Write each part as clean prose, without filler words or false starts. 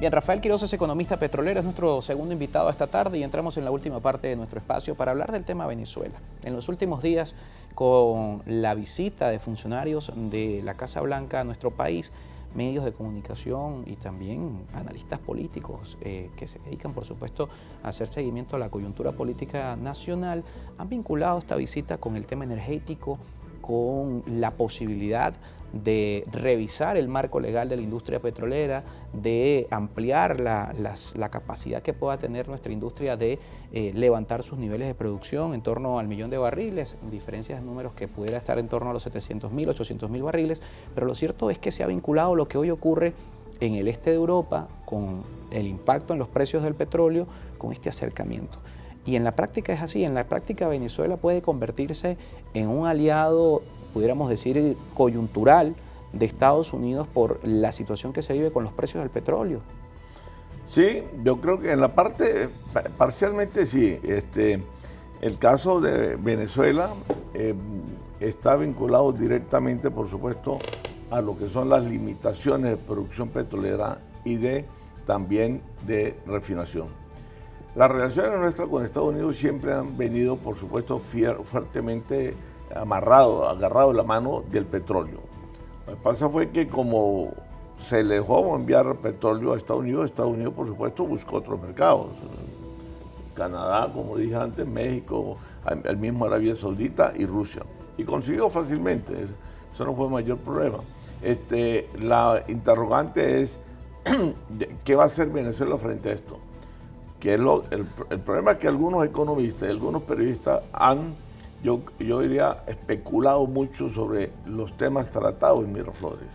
Bien, Rafael Quiroz es economista petrolero, es nuestro segundo invitado esta tarde y entramos en la última parte de nuestro espacio para hablar del tema Venezuela. En los últimos días, con la visita de funcionarios de la Casa Blanca a nuestro país, medios de comunicación y también analistas políticos que se dedican, por supuesto, a hacer seguimiento a la coyuntura política nacional, han vinculado esta visita con el tema energético, con la posibilidad de revisar el marco legal de la industria petrolera, de ampliar la capacidad que pueda tener nuestra industria de levantar sus niveles de producción en torno al 1.000.000 de barriles, diferencias de números que pudiera estar en torno a los 700.000, 800.000 barriles, pero lo cierto es que se ha vinculado lo que hoy ocurre en el este de Europa con el impacto en los precios del petróleo, con este acercamiento. Y en la práctica es así, en la práctica Venezuela puede convertirse en un aliado, pudiéramos decir, coyuntural de Estados Unidos por la situación que se vive con los precios del petróleo. Sí, yo creo que en la parte, parcialmente sí. El caso de Venezuela está vinculado directamente, por supuesto, a lo que son las limitaciones de producción petrolera y también de refinación. Las relaciones nuestras con Estados Unidos siempre han venido, por supuesto, fuertemente agarrado de la mano del petróleo. Lo que pasa fue que como se le dejó enviar petróleo a Estados Unidos, por supuesto, buscó otros mercados. Canadá, como dije antes, México, el mismo Arabia Saudita y Rusia. Y consiguió fácilmente, eso no fue mayor problema. La interrogante es, ¿qué va a hacer Venezuela frente a esto? Que el problema es que algunos economistas y algunos periodistas han, yo diría, especulado mucho sobre los temas tratados en Miraflores.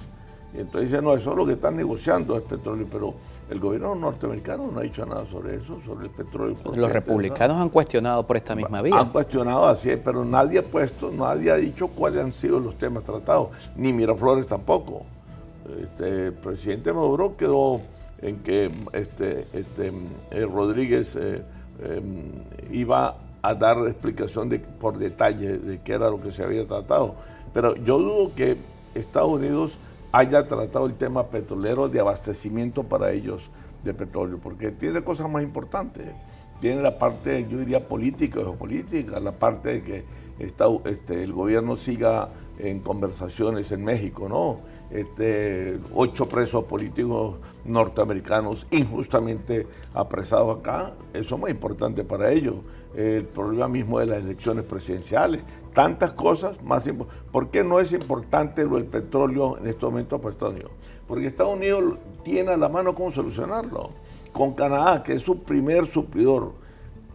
Y entonces dicen, no, eso es lo que están negociando, es petróleo, pero el gobierno norteamericano no ha dicho nada sobre eso, sobre el petróleo. Los republicanos han cuestionado por esta misma vía. Han cuestionado, así es, pero nadie ha dicho cuáles han sido los temas tratados, ni Miraflores tampoco. El presidente Maduro quedó en que Rodríguez iba a dar explicación por detalle de qué era lo que se había tratado. Pero yo dudo que Estados Unidos haya tratado el tema petrolero de abastecimiento para ellos de petróleo, porque tiene cosas más importantes. Tiene la parte, yo diría, política, geopolítica, la parte de que el gobierno siga en conversaciones en México, ¿no? 8 presos políticos norteamericanos injustamente apresados acá, eso es muy importante para ellos. El problema mismo de las elecciones presidenciales, tantas cosas más importantes. ¿Por qué no es importante lo del petróleo en estos momentos para Estados Unidos? Porque Estados Unidos tiene a la mano cómo solucionarlo. Con Canadá, que es su primer suplidor,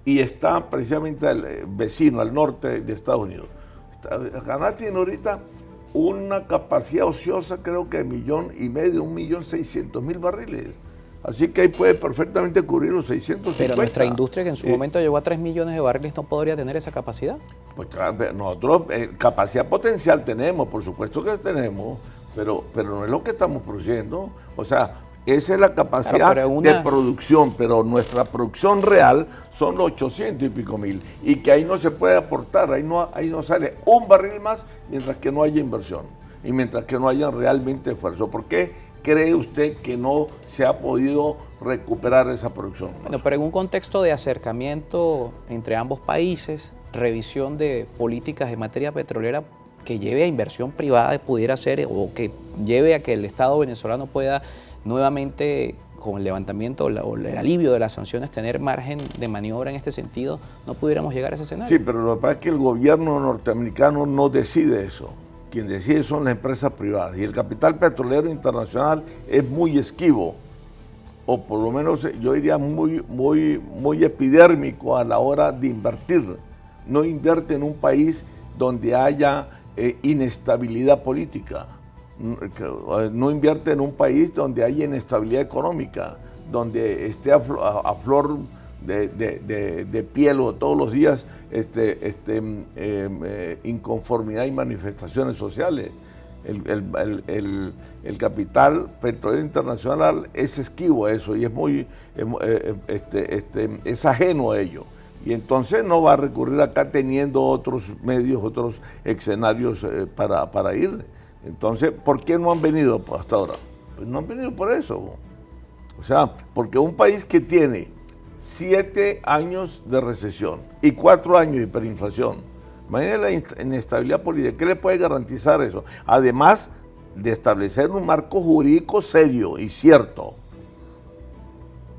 y está precisamente vecino al norte de Estados Unidos. Canadá tiene ahorita una capacidad ociosa, creo que de 1,500,000, 1,600,000 barriles. Así que ahí puede perfectamente cubrir los 650. Pero nuestra industria, que en su momento llegó a 3 millones de barriles, ¿no podría tener esa capacidad? Pues claro, nosotros capacidad potencial tenemos, por supuesto que tenemos, pero no es lo que estamos produciendo. O sea, esa es la capacidad de producción, pero nuestra producción real son los 800 y pico mil. Y que ahí no se puede aportar, ahí no sale un barril más mientras que no haya inversión y mientras que no haya realmente esfuerzo. ¿Por qué cree usted que no se ha podido recuperar esa producción? Bueno, pero en un contexto de acercamiento entre ambos países, revisión de políticas en materia petrolera que lleve a inversión privada, pudiera ser, o que lleve a que el Estado venezolano pueda nuevamente, con el levantamiento o el alivio de las sanciones, tener margen de maniobra en este sentido, no pudiéramos llegar a ese escenario. Sí, pero lo que pasa es que el gobierno norteamericano no decide eso. Quien decide son las empresas privadas. Y el capital petrolero internacional es muy esquivo, o por lo menos yo diría muy epidérmico a la hora de invertir. No invierte en un país donde haya inestabilidad política. No invierte en un país donde haya inestabilidad económica, donde esté a flor de piel o todos los días inconformidad y manifestaciones sociales. El capital petrolero internacional es esquivo a eso y es ajeno a ello. Y entonces no va a recurrir acá teniendo otros medios, otros escenarios para ir. Entonces, ¿por qué no han venido hasta ahora? Pues no han venido por eso. O sea, porque un país que tiene 7 años de recesión y 4 años de hiperinflación, imagínense la inestabilidad política, ¿qué le puede garantizar eso? Además de establecer un marco jurídico serio y cierto,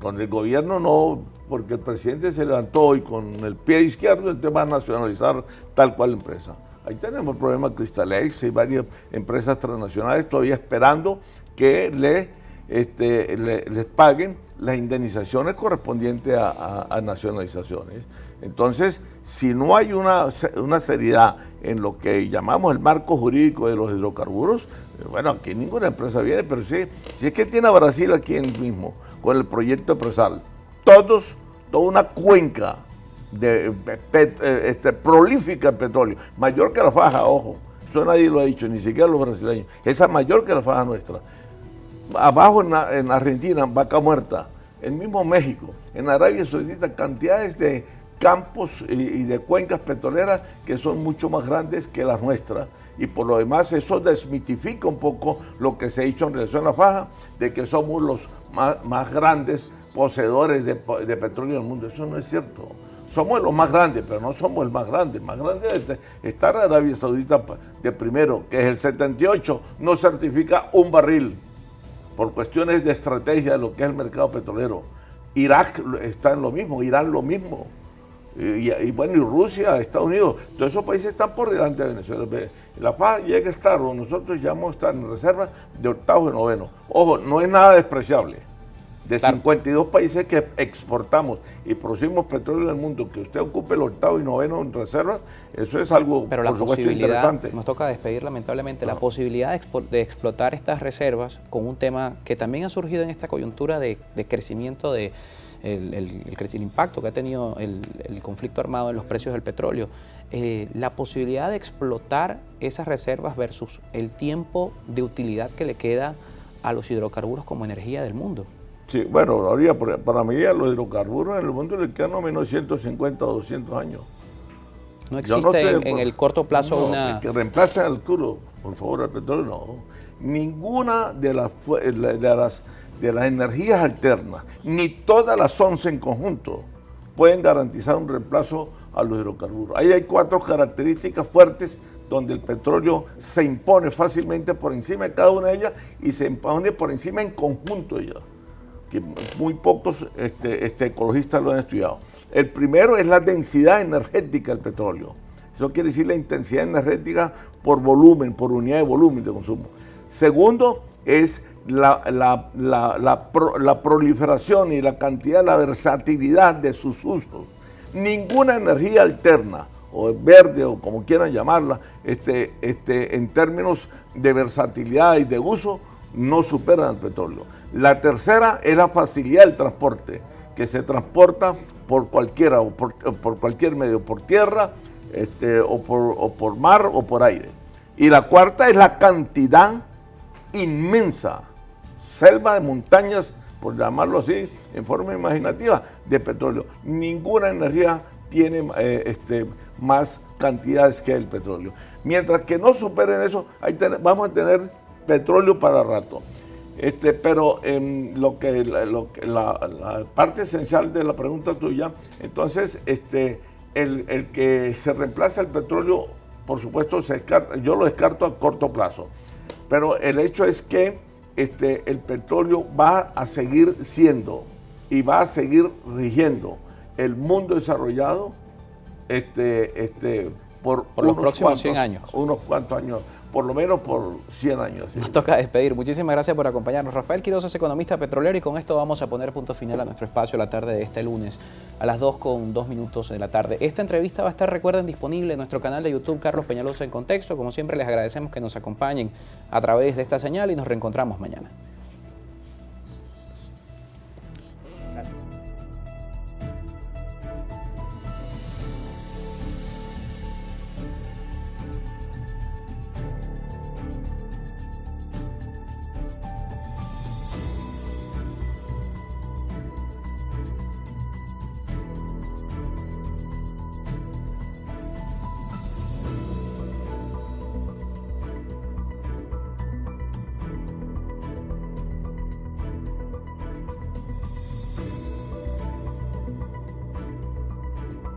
donde el gobierno no, porque el presidente se levantó hoy con el pie izquierdo, entonces va a nacionalizar tal cual empresa. Ahí tenemos el problema de Cristalex y varias empresas transnacionales todavía esperando que les paguen las indemnizaciones correspondientes a nacionalizaciones. Entonces, si no hay una seriedad en lo que llamamos el marco jurídico de los hidrocarburos, bueno, aquí ninguna empresa viene, pero sí, si es que tiene a Brasil aquí mismo, con el proyecto Presal, toda una cuenca prolífica en petróleo, mayor que la faja, ojo, eso nadie lo ha dicho, ni siquiera los brasileños, esa es mayor que la faja nuestra. Abajo en Argentina, Vaca Muerta, en mismo México, en Arabia Saudita, cantidades de campos y de cuencas petroleras que son mucho más grandes que las nuestras. Y por lo demás eso desmitifica un poco lo que se ha dicho en relación a la faja, de que somos los más grandes poseedores de petróleo del mundo. Eso no es cierto. Somos los más grandes, pero no somos el más grande. El más grande está en Arabia Saudita de primero, que es el 78, no certifica un barril por cuestiones de estrategia de lo que es el mercado petrolero. Irak está en lo mismo, Irán lo mismo. Y bueno, y Rusia, Estados Unidos, todos esos países están por delante de Venezuela. La faja llega a estar, o nosotros ya vamos a estar en reserva de octavo y noveno. Ojo, no es nada despreciable. De 52 países que exportamos y producimos petróleo en el mundo, que usted ocupe el octavo y noveno en reserva, eso es algo, pero por supuesto, interesante. Nos toca despedir lamentablemente la posibilidad de explotar estas reservas con un tema que también ha surgido en esta coyuntura de crecimiento el impacto que ha tenido el conflicto armado en los precios del petróleo. La posibilidad de explotar esas reservas versus el tiempo de utilidad que le queda a los hidrocarburos como energía del mundo. Sí, bueno, ahorita para medir los hidrocarburos en el mundo le quedan no menos 150 o 200 años. No existe en el corto plazo una... Que reemplacen al crudo, por favor, al petróleo, no. Ninguna de las energías alternas, ni todas las 11 en conjunto, pueden garantizar un reemplazo a los hidrocarburos. Ahí hay 4 características fuertes donde el petróleo se impone fácilmente por encima de cada una de ellas y se impone por encima en conjunto de ellas, que muy pocos ecologistas lo han estudiado. El primero es la densidad energética del petróleo. Eso quiere decir la intensidad energética por volumen, por unidad de volumen de consumo. Segundo es la proliferación y la cantidad, la versatilidad de sus usos. Ninguna energía alterna, o verde, o como quieran llamarla, en términos de versatilidad y de uso, no superan al petróleo. La tercera es la facilidad del transporte, que se transporta por cualquiera, o por cualquier medio, por tierra, o por mar o por aire. Y la cuarta es la cantidad inmensa, selva de montañas, por llamarlo así, en forma imaginativa, de petróleo. Ninguna energía tiene más cantidades que el petróleo. Mientras que no superen eso, vamos a tener petróleo para rato. Pero la parte esencial de la pregunta tuya, entonces, el que se reemplaza el petróleo, por supuesto, yo lo descarto a corto plazo. Pero el hecho es que el petróleo va a seguir siendo y va a seguir rigiendo el mundo desarrollado por los próximos 100 años. Unos cuantos años, por lo menos por 100 años. Nos toca despedir. Muchísimas gracias por acompañarnos. Rafael Quiroz es economista petrolero y con esto vamos a poner punto final a nuestro espacio la tarde de este lunes a las 2:02 de la tarde. Esta entrevista va a estar, recuerden, disponible en nuestro canal de YouTube Carlos Peñalosa en Contexto. Como siempre, les agradecemos que nos acompañen a través de esta señal y nos reencontramos mañana.